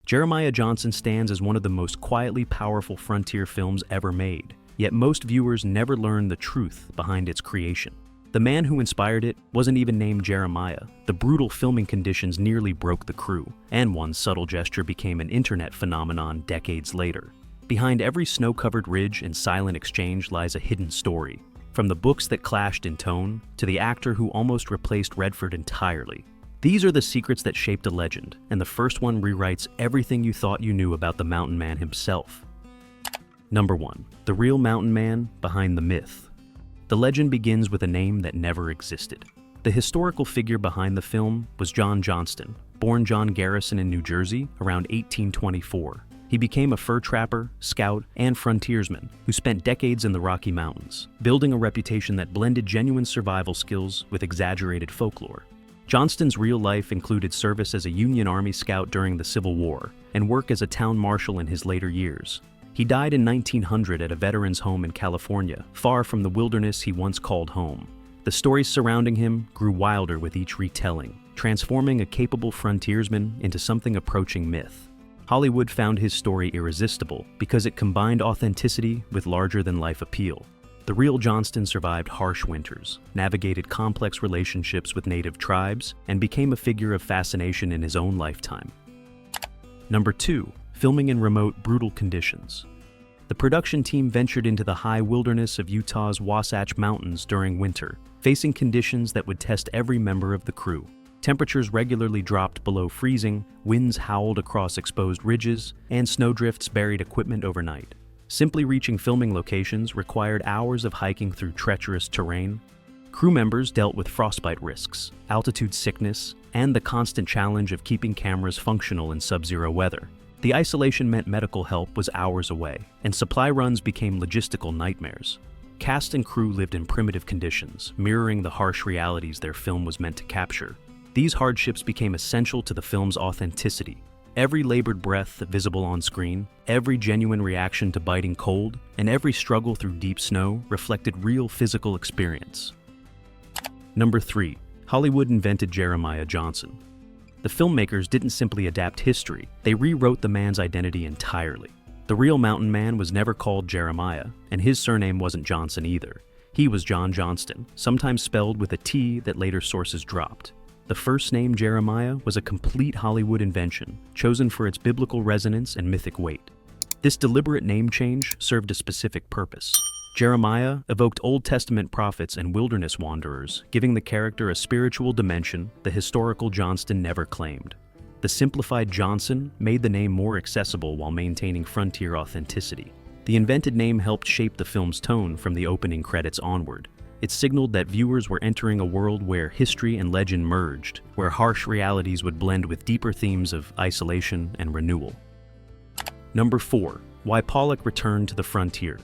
Jeremiah Johnson stands as one of the most quietly powerful frontier films ever made, yet most viewers never learn the truth behind its creation. The man who inspired it wasn't even named Jeremiah. The brutal filming conditions nearly broke the crew, and one subtle gesture became an internet phenomenon decades later. Behind every snow-covered ridge and silent exchange lies a hidden story, from the books that clashed in tone to the actor who almost replaced Redford entirely. These are the secrets that shaped a legend, and the first one rewrites everything you thought you knew about the mountain man himself. Number 1. The real mountain man behind the myth. The legend begins with a name that never existed. The historical figure behind the film was John Johnston, born John Garrison in New Jersey around 1824. He became a fur trapper, scout, and frontiersman who spent decades in the Rocky Mountains, building a reputation that blended genuine survival skills with exaggerated folklore. Johnston's real life included service as a Union Army scout during the Civil War and work as a town marshal in his later years. He died in 1900 at a veteran's home in California, far from the wilderness he once called home. The stories surrounding him grew wilder with each retelling, transforming a capable frontiersman into something approaching myth. Hollywood found his story irresistible because it combined authenticity with larger-than-life appeal. The real Johnston survived harsh winters, navigated complex relationships with native tribes, and became a figure of fascination in his own lifetime. Number 2. Filming in remote, brutal conditions. The production team ventured into the high wilderness of Utah's Wasatch Mountains during winter, facing conditions that would test every member of the crew. Temperatures regularly dropped below freezing, winds howled across exposed ridges, and snowdrifts buried equipment overnight. Simply reaching filming locations required hours of hiking through treacherous terrain. Crew members dealt with frostbite risks, altitude sickness, and the constant challenge of keeping cameras functional in sub-zero weather. The isolation meant medical help was hours away, and supply runs became logistical nightmares. Cast and crew lived in primitive conditions, mirroring the harsh realities their film was meant to capture. These hardships became essential to the film's authenticity. Every labored breath visible on screen, every genuine reaction to biting cold, and every struggle through deep snow reflected real physical experience. Number 3. Hollywood invented Jeremiah Johnson. The filmmakers didn't simply adapt history, they rewrote the man's identity entirely. The real mountain man was never called Jeremiah, and his surname wasn't Johnson either. He was John Johnston, sometimes spelled with a T that later sources dropped. The first name Jeremiah was a complete Hollywood invention, chosen for its biblical resonance and mythic weight. This deliberate name change served a specific purpose. Jeremiah evoked Old Testament prophets and wilderness wanderers, giving the character a spiritual dimension the historical Johnston never claimed. The simplified Johnson made the name more accessible while maintaining frontier authenticity. The invented name helped shape the film's tone from the opening credits onward. It signaled that viewers were entering a world where history and legend merged, where harsh realities would blend with deeper themes of isolation and renewal. Number 4. Why Pollock returned to the frontier.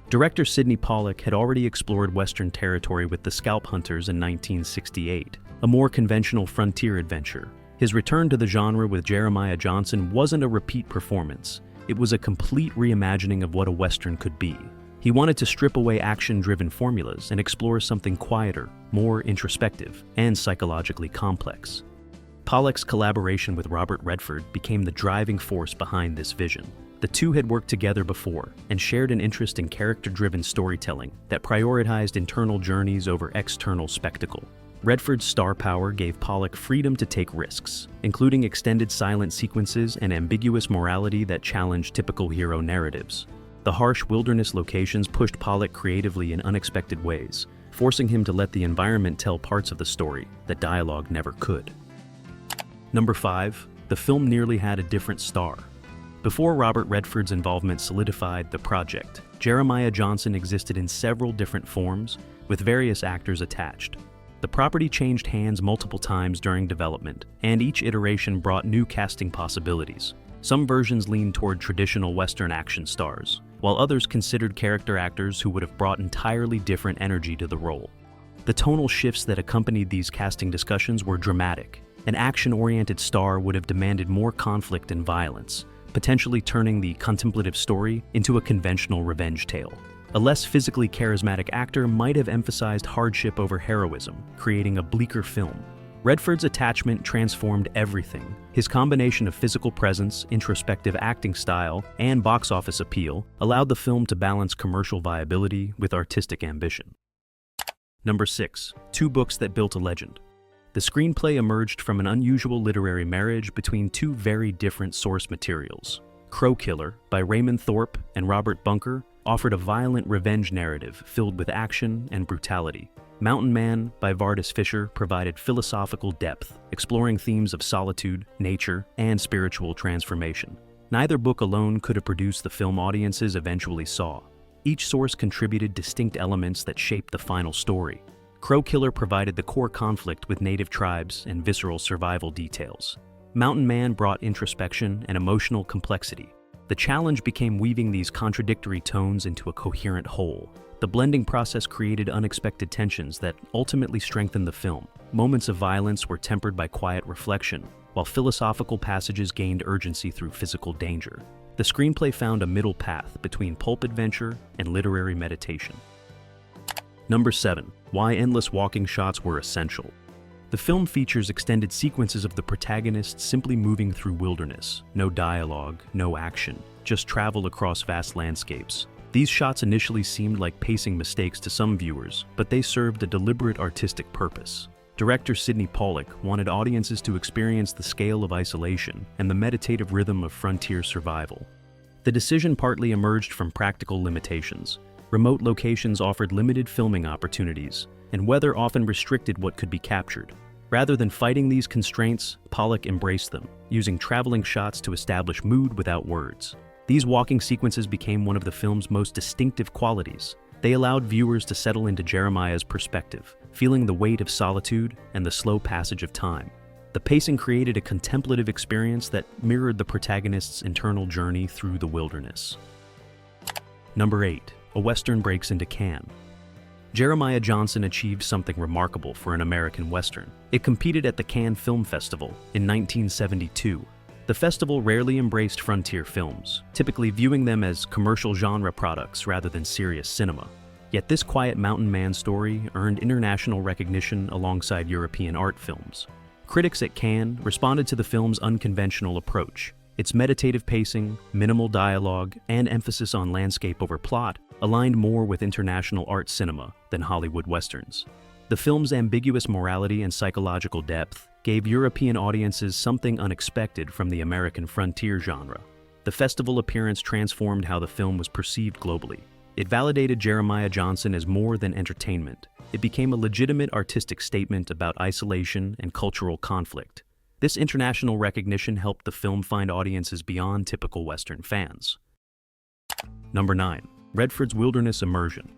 Director Sydney Pollack had already explored Western territory with The Scalp Hunters in 1968, a more conventional frontier adventure. His return to the genre with Jeremiah Johnson wasn't a repeat performance. It was a complete reimagining of what a Western could be. He wanted to strip away action-driven formulas and explore something quieter, more introspective, and psychologically complex. Pollack's collaboration with Robert Redford became the driving force behind this vision. The two had worked together before and shared an interest in character-driven storytelling that prioritized internal journeys over external spectacle. Redford's star power gave Pollock freedom to take risks, including extended silent sequences and ambiguous morality that challenged typical hero narratives. The harsh wilderness locations pushed Pollock creatively in unexpected ways, forcing him to let the environment tell parts of the story that dialogue never could. Number 5. The film nearly had a different star. Before Robert Redford's involvement solidified the project, Jeremiah Johnson existed in several different forms, with various actors attached. The property changed hands multiple times during development, and each iteration brought new casting possibilities. Some versions leaned toward traditional Western action stars, while others considered character actors who would have brought entirely different energy to the role. The tonal shifts that accompanied these casting discussions were dramatic. An action-oriented star would have demanded more conflict and violence, potentially turning the contemplative story into a conventional revenge tale. A less physically charismatic actor might have emphasized hardship over heroism, creating a bleaker film. Redford's attachment transformed everything. His combination of physical presence, introspective acting style, and box office appeal allowed the film to balance commercial viability with artistic ambition. Number 6. Two books that built a legend. The screenplay emerged from an unusual literary marriage between two very different source materials. Crow Killer, by Raymond Thorpe and Robert Bunker, offered a violent revenge narrative filled with action and brutality. Mountain Man, by Vardis Fisher, provided philosophical depth, exploring themes of solitude, nature, and spiritual transformation. Neither book alone could have produced the film audiences eventually saw. Each source contributed distinct elements that shaped the final story. Crow Killer provided the core conflict with native tribes and visceral survival details. Mountain Man brought introspection and emotional complexity. The challenge became weaving these contradictory tones into a coherent whole. The blending process created unexpected tensions that ultimately strengthened the film. Moments of violence were tempered by quiet reflection, while philosophical passages gained urgency through physical danger. The screenplay found a middle path between pulp adventure and literary meditation. Number 7. Why endless walking shots were essential. The film features extended sequences of the protagonist simply moving through wilderness. No dialogue, no action, just travel across vast landscapes. These shots initially seemed like pacing mistakes to some viewers, but they served a deliberate artistic purpose. Director Sydney Pollack wanted audiences to experience the scale of isolation and the meditative rhythm of frontier survival. The decision partly emerged from practical limitations. Remote locations offered limited filming opportunities, and weather often restricted what could be captured. Rather than fighting these constraints, Pollock embraced them, using traveling shots to establish mood without words. These walking sequences became one of the film's most distinctive qualities. They allowed viewers to settle into Jeremiah's perspective, feeling the weight of solitude and the slow passage of time. The pacing created a contemplative experience that mirrored the protagonist's internal journey through the wilderness. Number 8. A Western breaks into Cannes. Jeremiah Johnson achieved something remarkable for an American Western. It competed at the Cannes Film Festival in 1972. The festival rarely embraced frontier films, typically viewing them as commercial genre products rather than serious cinema. Yet this quiet mountain man story earned international recognition alongside European art films. Critics at Cannes responded to the film's unconventional approach. Its meditative pacing, minimal dialogue, and emphasis on landscape over plot aligned more with international art cinema than Hollywood westerns. The film's ambiguous morality and psychological depth gave European audiences something unexpected from the American frontier genre. The festival appearance transformed how the film was perceived globally. It validated Jeremiah Johnson as more than entertainment. It became a legitimate artistic statement about isolation and cultural conflict. This international recognition helped the film find audiences beyond typical Western fans. Number 9. Redford's wilderness immersion.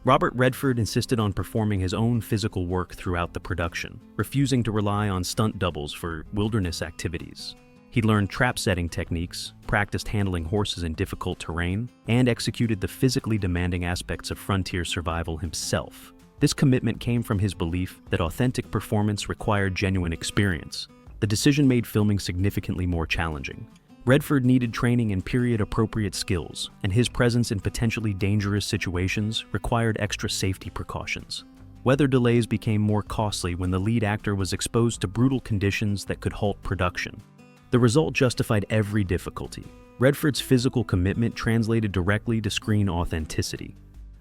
Robert Redford insisted on performing his own physical work throughout the production, refusing to rely on stunt doubles for wilderness activities. He learned trap-setting techniques, practiced handling horses in difficult terrain, and executed the physically demanding aspects of frontier survival himself. This commitment came from his belief that authentic performance required genuine experience. The decision made filming significantly more challenging. Redford needed training in period-appropriate skills, and his presence in potentially dangerous situations required extra safety precautions. Weather delays became more costly when the lead actor was exposed to brutal conditions that could halt production. The result justified every difficulty. Redford's physical commitment translated directly to screen authenticity.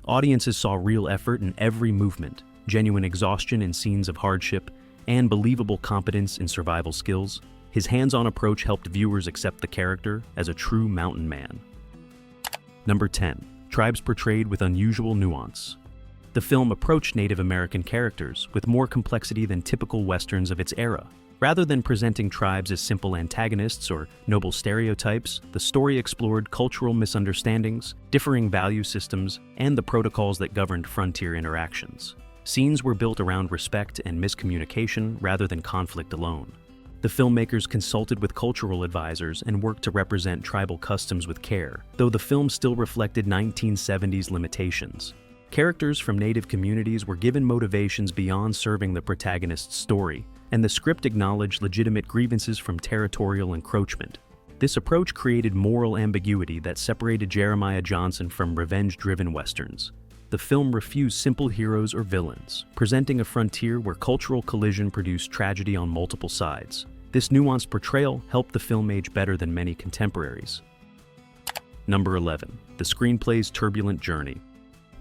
Audiences saw real effort in every movement, genuine exhaustion in scenes of hardship, and believable competence in survival skills. His hands-on approach helped viewers accept the character as a true mountain man. Number 10. Tribes portrayed with unusual nuance. The film approached Native American characters with more complexity than typical westerns of its era. Rather than presenting tribes as simple antagonists or noble stereotypes, the story explored cultural misunderstandings, differing value systems, and the protocols that governed frontier interactions. Scenes were built around respect and miscommunication rather than conflict alone. The filmmakers consulted with cultural advisors and worked to represent tribal customs with care, though the film still reflected 1970s limitations. Characters from Native communities were given motivations beyond serving the protagonist's story, and the script acknowledged legitimate grievances from territorial encroachment. This approach created moral ambiguity that separated Jeremiah Johnson from revenge-driven westerns. the film refused simple heroes or villains, presenting a frontier where cultural collision produced tragedy on multiple sides. This nuanced portrayal helped the film age better than many contemporaries. Number 11. The screenplay's turbulent journey.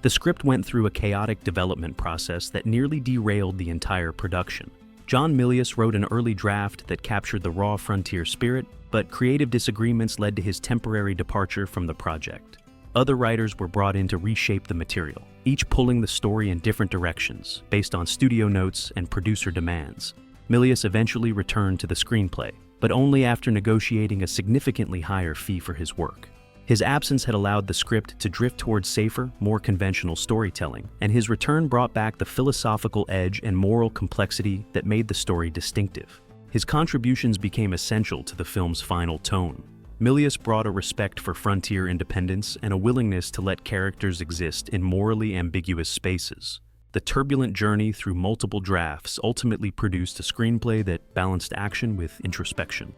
The script went through a chaotic development process that nearly derailed the entire production. John Milius wrote an early draft that captured the raw frontier spirit, but creative disagreements led to his temporary departure from the project. Other writers were brought in to reshape the material, each pulling the story in different directions, based on studio notes and producer demands. Milius eventually returned to the screenplay, but only after negotiating a significantly higher fee for his work. His absence had allowed the script to drift towards safer, more conventional storytelling, and his return brought back the philosophical edge and moral complexity that made the story distinctive. His contributions became essential to the film's final tone. Milius brought a respect for frontier independence and a willingness to let characters exist in morally ambiguous spaces. The turbulent journey through multiple drafts ultimately produced a screenplay that balanced action with introspection.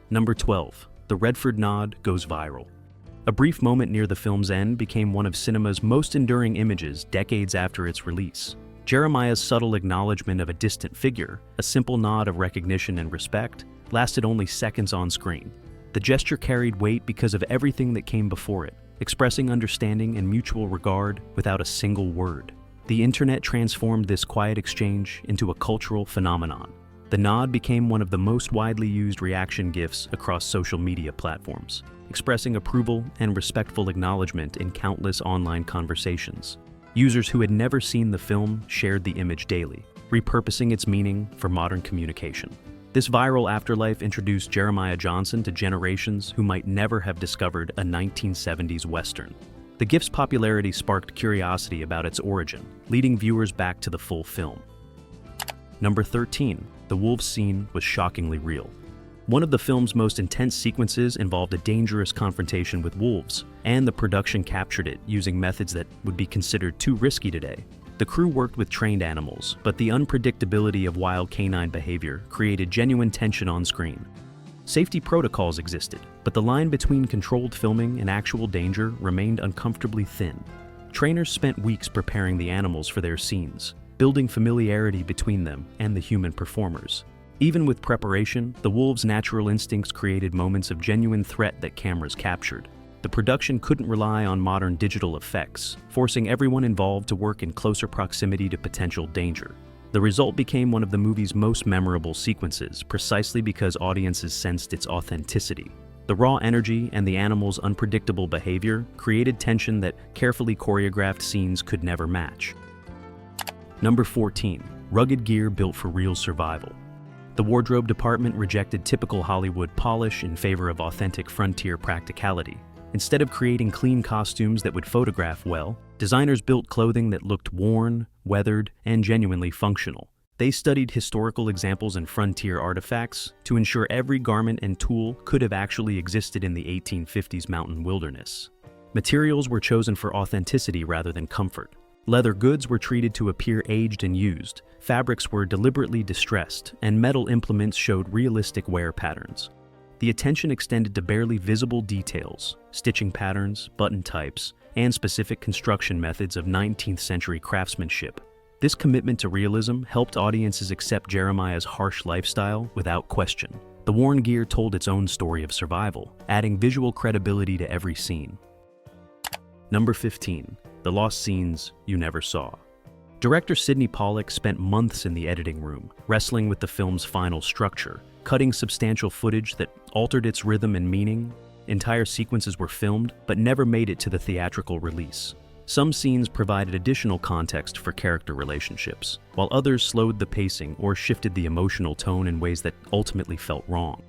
Number 12. The Redford nod goes viral. A brief moment near the film's end became one of cinema's most enduring images decades after its release. Jeremiah's subtle acknowledgement of a distant figure, a simple nod of recognition and respect, lasted only seconds on screen. The gesture carried weight because of everything that came before it, expressing understanding and mutual regard without a single word. The internet transformed this quiet exchange into a cultural phenomenon. The nod became one of the most widely used reaction GIFs across social media platforms, expressing approval and respectful acknowledgement in countless online conversations. Users who had never seen the film shared the image daily, repurposing its meaning for modern communication. This viral afterlife introduced Jeremiah Johnson to generations who might never have discovered a 1970s Western. The GIF's popularity sparked curiosity about its origin, leading viewers back to the full film. Number 13. The wolves scene was shockingly real. One of the film's most intense sequences involved a dangerous confrontation with wolves, and the production captured it using methods that would be considered too risky today. The crew worked with trained animals, but the unpredictability of wild canine behavior created genuine tension on screen. Safety protocols existed, but the line between controlled filming and actual danger remained uncomfortably thin. Trainers spent weeks preparing the animals for their scenes, building familiarity between them and the human performers. Even with preparation, the wolves' natural instincts created moments of genuine threat that cameras captured. The production couldn't rely on modern digital effects, forcing everyone involved to work in closer proximity to potential danger. The result became one of the movie's most memorable sequences, precisely because audiences sensed its authenticity. The raw energy and the animals' unpredictable behavior created tension that carefully choreographed scenes could never match. Number 14. Rugged gear built for real survival. The wardrobe department rejected typical Hollywood polish in favor of authentic frontier practicality. Instead of creating clean costumes that would photograph well, designers built clothing that looked worn, weathered, and genuinely functional. They studied historical examples and frontier artifacts to ensure every garment and tool could have actually existed in the 1850s mountain wilderness. Materials were chosen for authenticity rather than comfort. Leather goods were treated to appear aged and used, fabrics were deliberately distressed, and metal implements showed realistic wear patterns. The attention extended to barely visible details, stitching patterns, button types, and specific construction methods of 19th century craftsmanship. This commitment to realism helped audiences accept Jeremiah's harsh lifestyle without question. The worn gear told its own story of survival, adding visual credibility to every scene. Number 15. The lost scenes you never saw. Director Sydney Pollack spent months in the editing room, wrestling with the film's final structure, cutting substantial footage that altered its rhythm and meaning. Entire sequences were filmed, but never made it to the theatrical release. Some scenes provided additional context for character relationships, while others slowed the pacing or shifted the emotional tone in ways that ultimately felt wrong.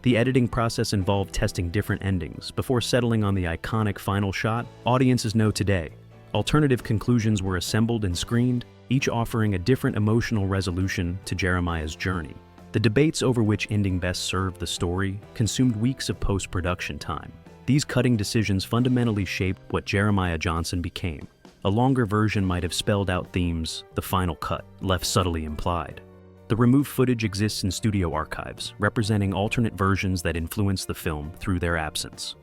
The editing process involved testing different endings before settling on the iconic final shot audiences know today. Alternative conclusions were assembled and screened, each offering a different emotional resolution to Jeremiah's journey. The debates over which ending best served the story consumed weeks of post-production time. These cutting decisions fundamentally shaped what Jeremiah Johnson became. A longer version might have spelled out themes the final cut left subtly implied. The removed footage exists in studio archives, representing alternate versions that influenced the film through their absence.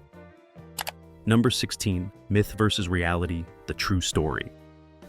Number 16. Myth versus reality the true story.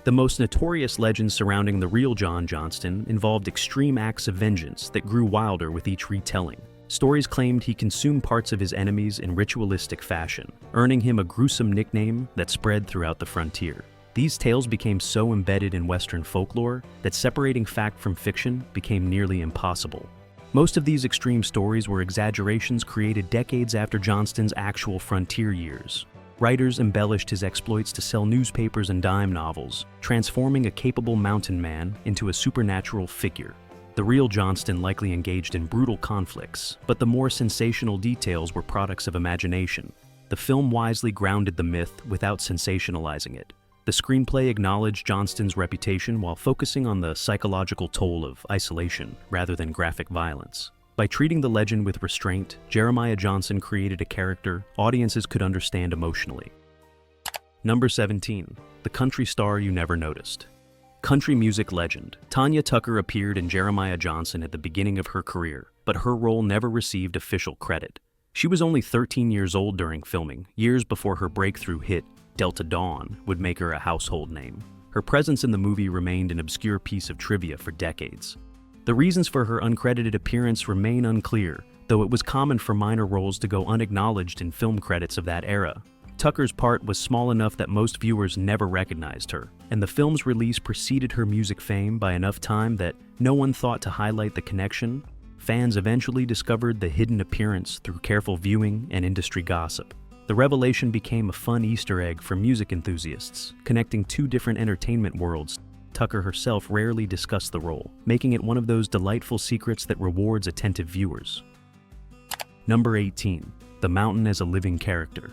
The most notorious legends surrounding the real John Johnston involved extreme acts of vengeance that grew wilder with each retelling. Stories claimed he consumed parts of his enemies in ritualistic fashion, earning him a gruesome nickname that spread throughout the frontier. These tales became so embedded in Western folklore that separating fact from fiction became nearly impossible. Most of these extreme stories were exaggerations created decades after Johnston's actual frontier years. Writers embellished his exploits to sell newspapers and dime novels, transforming a capable mountain man into a supernatural figure. The real Johnston likely engaged in brutal conflicts, but the more sensational details were products of imagination. The film wisely grounded the myth without sensationalizing it. The screenplay acknowledged Johnston's reputation while focusing on the psychological toll of isolation rather than graphic violence. By treating the legend with restraint, Jeremiah Johnson created a character audiences could understand emotionally. Number 17. The country star you never noticed. Country music legend Tanya Tucker appeared in Jeremiah Johnson at the beginning of her career, but her role never received official credit. She was only 13 years old during filming, years before her breakthrough hit, Delta Dawn, would make her a household name. Her presence in the movie remained an obscure piece of trivia for decades. The reasons for her uncredited appearance remain unclear, though it was common for minor roles to go unacknowledged in film credits of that era. Tucker's part was small enough that most viewers never recognized her, and the film's release preceded her music fame by enough time that no one thought to highlight the connection. Fans eventually discovered the hidden appearance through careful viewing and industry gossip. The revelation became a fun Easter egg for music enthusiasts, connecting two different entertainment worlds. Tucker herself rarely discussed the role, making it one of those delightful secrets that rewards attentive viewers. Number 18. The mountain as a living character.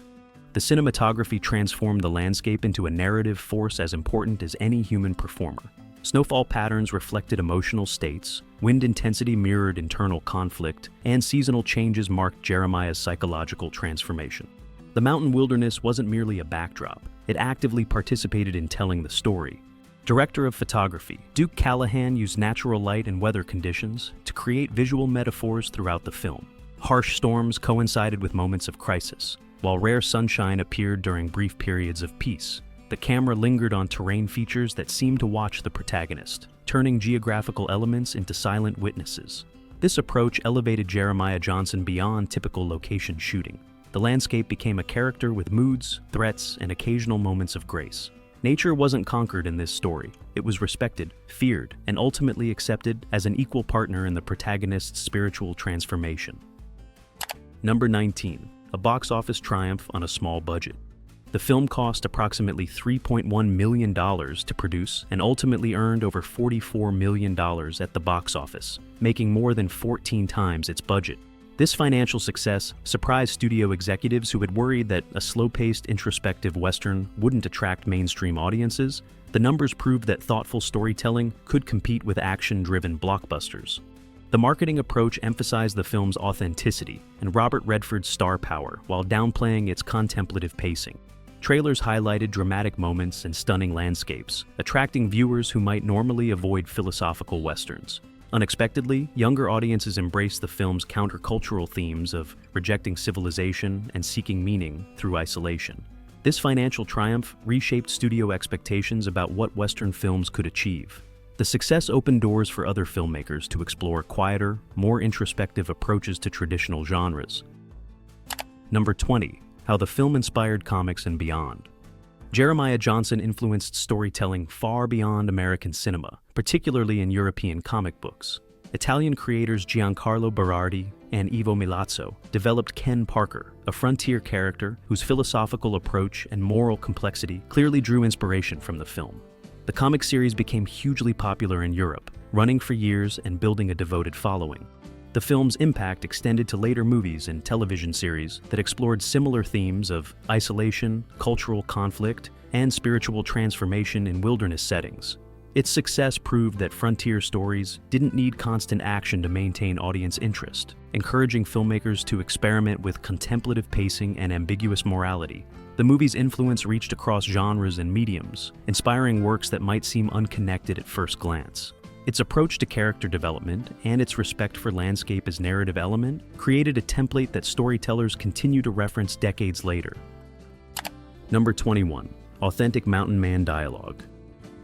The cinematography transformed the landscape into a narrative force as important as any human performer. Snowfall patterns reflected emotional states, wind intensity mirrored internal conflict, and seasonal changes marked Jeremiah's psychological transformation. The mountain wilderness wasn't merely a backdrop, it actively participated in telling the story. Director of photography, Duke Callahan used natural light and weather conditions to create visual metaphors throughout the film. Harsh storms coincided with moments of crisis, while rare sunshine appeared during brief periods of peace. The camera lingered on terrain features that seemed to watch the protagonist, turning geographical elements into silent witnesses. This approach elevated Jeremiah Johnson beyond typical location shooting. The landscape became a character with moods, threats, and occasional moments of grace. Nature wasn't conquered in this story. It was respected, feared, and ultimately accepted as an equal partner in the protagonist's spiritual transformation. Number 19. A box office triumph on a small budget. The film cost approximately $3.1 million to produce and ultimately earned over $44 million at the box office, making more than 14 times its budget. This financial success surprised studio executives who had worried that a slow-paced, introspective Western wouldn't attract mainstream audiences. The numbers proved that thoughtful storytelling could compete with action-driven blockbusters. The marketing approach emphasized the film's authenticity and Robert Redford's star power while downplaying its contemplative pacing. Trailers highlighted dramatic moments and stunning landscapes, attracting viewers who might normally avoid philosophical westerns. Unexpectedly, younger audiences embraced the film's countercultural themes of rejecting civilization and seeking meaning through isolation. This financial triumph reshaped studio expectations about what Western films could achieve. The success opened doors for other filmmakers to explore quieter, more introspective approaches to traditional genres. Number 20. How the film inspired comics and beyond. Jeremiah Johnson influenced storytelling far beyond American cinema, particularly in European comic books. Italian creators Giancarlo Berardi and Ivo Milazzo developed Ken Parker, a frontier character whose philosophical approach and moral complexity clearly drew inspiration from the film. The comic series became hugely popular in Europe, running for years and building a devoted following. The film's impact extended to later movies and television series that explored similar themes of isolation, cultural conflict, and spiritual transformation in wilderness settings. Its success proved that frontier stories didn't need constant action to maintain audience interest, encouraging filmmakers to experiment with contemplative pacing and ambiguous morality. The movie's influence reached across genres and mediums, inspiring works that might seem unconnected at first glance. Its approach to character development and its respect for landscape as narrative element created a template that storytellers continue to reference decades later. Number 21. Authentic mountain man dialogue.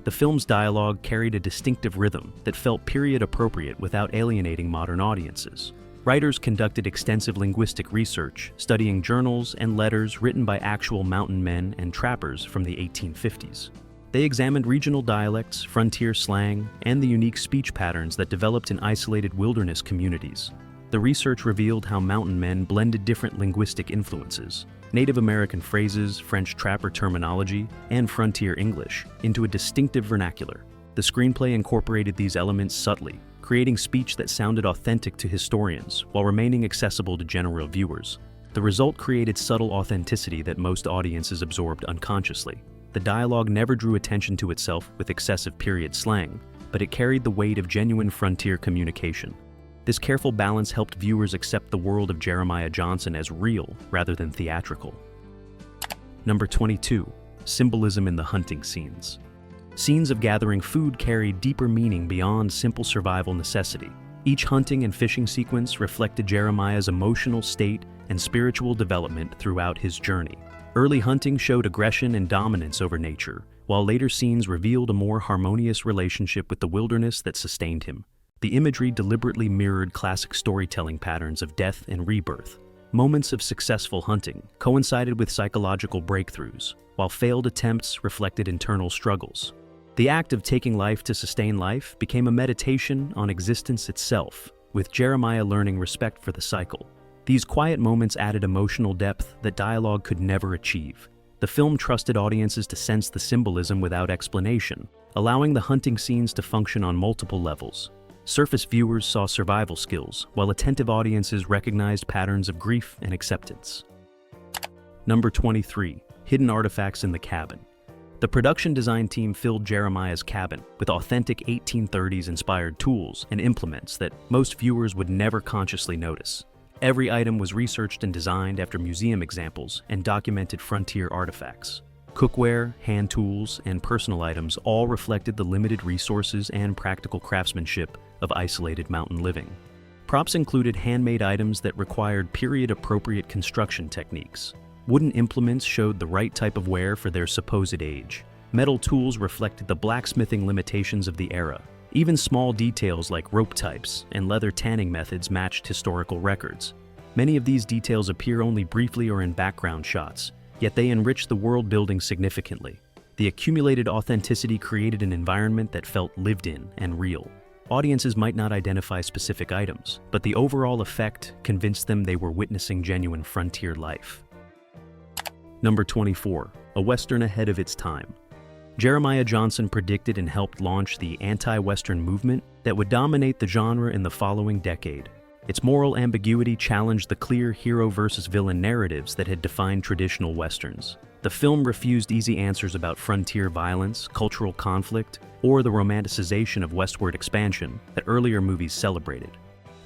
The film's dialogue carried a distinctive rhythm that felt period-appropriate without alienating modern audiences. Writers conducted extensive linguistic research, studying journals and letters written by actual mountain men and trappers from the 1850s. They examined regional dialects, frontier slang, and the unique speech patterns that developed in isolated wilderness communities. The research revealed how mountain men blended different linguistic influences, Native American phrases, French trapper terminology, and frontier English, into a distinctive vernacular. The screenplay incorporated these elements subtly, creating speech that sounded authentic to historians while remaining accessible to general viewers. The result created subtle authenticity that most audiences absorbed unconsciously. The dialogue never drew attention to itself with excessive period slang, but it carried the weight of genuine frontier communication. This careful balance helped viewers accept the world of Jeremiah Johnson as real rather than theatrical. Number 22. Symbolism in the hunting scenes. Scenes of gathering food carried deeper meaning beyond simple survival necessity. Each hunting and fishing sequence reflected Jeremiah's emotional state and spiritual development throughout his journey. Early hunting showed aggression and dominance over nature, while later scenes revealed a more harmonious relationship with the wilderness that sustained him. The imagery deliberately mirrored classic storytelling patterns of death and rebirth. Moments of successful hunting coincided with psychological breakthroughs, while failed attempts reflected internal struggles. The act of taking life to sustain life became a meditation on existence itself, with Jeremiah learning respect for the cycle. These quiet moments added emotional depth that dialogue could never achieve. The film trusted audiences to sense the symbolism without explanation, allowing the hunting scenes to function on multiple levels. Surface viewers saw survival skills, while attentive audiences recognized patterns of grief and acceptance. Number 23. Hidden artifacts in the cabin. The production design team filled Jeremiah's cabin with authentic 1830s-inspired tools and implements that most viewers would never consciously notice. Every item was researched and designed after museum examples and documented frontier artifacts. Cookware, hand tools, and personal items all reflected the limited resources and practical craftsmanship of isolated mountain living. Props included handmade items that required period-appropriate construction techniques. Wooden implements showed the right type of wear for their supposed age. Metal tools reflected the blacksmithing limitations of the era. Even small details like rope types and leather tanning methods matched historical records. Many of these details appear only briefly or in background shots, yet they enrich the world building significantly. The accumulated authenticity created an environment that felt lived in and real. Audiences might not identify specific items, but the overall effect convinced them they were witnessing genuine frontier life. Number 24. A Western ahead of its time. Jeremiah Johnson predicted and helped launch the anti-Western movement that would dominate the genre in the following decade. Its moral ambiguity challenged the clear hero versus villain narratives that had defined traditional Westerns. The film refused easy answers about frontier violence, cultural conflict, or the romanticization of westward expansion that earlier movies celebrated.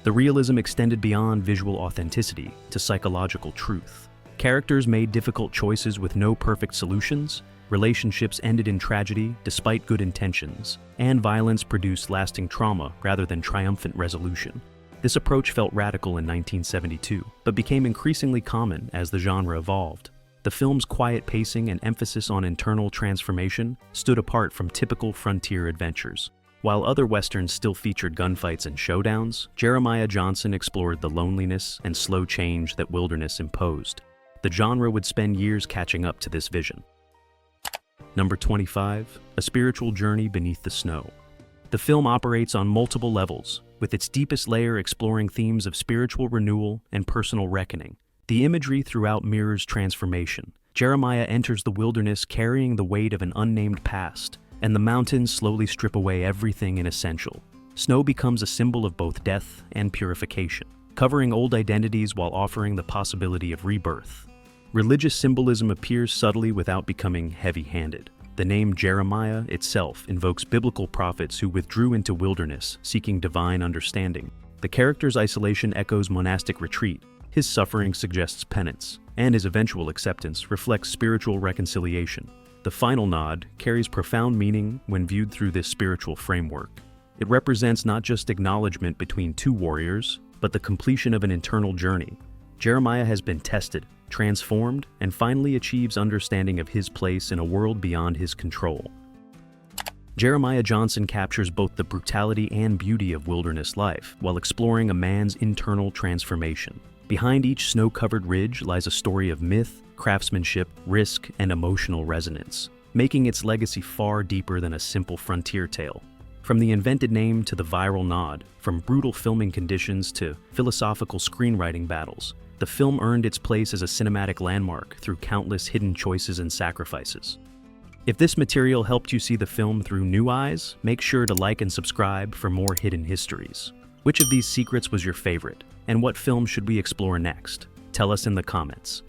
The realism extended beyond visual authenticity to psychological truth. Characters made difficult choices with no perfect solutions, relationships ended in tragedy despite good intentions, and violence produced lasting trauma rather than triumphant resolution. This approach felt radical in 1972, but became increasingly common as the genre evolved. The film's quiet pacing and emphasis on internal transformation stood apart from typical frontier adventures. While other westerns still featured gunfights and showdowns, Jeremiah Johnson explored the loneliness and slow change that wilderness imposed. The genre would spend years catching up to this vision. Number 25. A Spiritual Journey Beneath the Snow. The film operates on multiple levels, with its deepest layer exploring themes of spiritual renewal and personal reckoning. The imagery throughout mirrors transformation. Jeremiah enters the wilderness carrying the weight of an unnamed past, and the mountains slowly strip away everything inessential. Snow becomes a symbol of both death and purification, covering old identities while offering the possibility of rebirth. Religious symbolism appears subtly without becoming heavy-handed. The name Jeremiah itself invokes biblical prophets who withdrew into wilderness, seeking divine understanding. The character's isolation echoes monastic retreat. His suffering suggests penance, and his eventual acceptance reflects spiritual reconciliation. The final nod carries profound meaning when viewed through this spiritual framework. It represents not just acknowledgement between two warriors, but the completion of an internal journey. Jeremiah has been tested, transformed, and finally achieves understanding of his place in a world beyond his control. Jeremiah Johnson captures both the brutality and beauty of wilderness life while exploring a man's internal transformation. Behind each snow-covered ridge lies a story of myth, craftsmanship, risk, and emotional resonance, making its legacy far deeper than a simple frontier tale. From the invented name to the viral nod, from brutal filming conditions to philosophical screenwriting battles, the film earned its place as a cinematic landmark through countless hidden choices and sacrifices. If this material helped you see the film through new eyes, make sure to like and subscribe for more hidden histories. Which of these secrets was your favorite, and what film should we explore next? Tell us in the comments.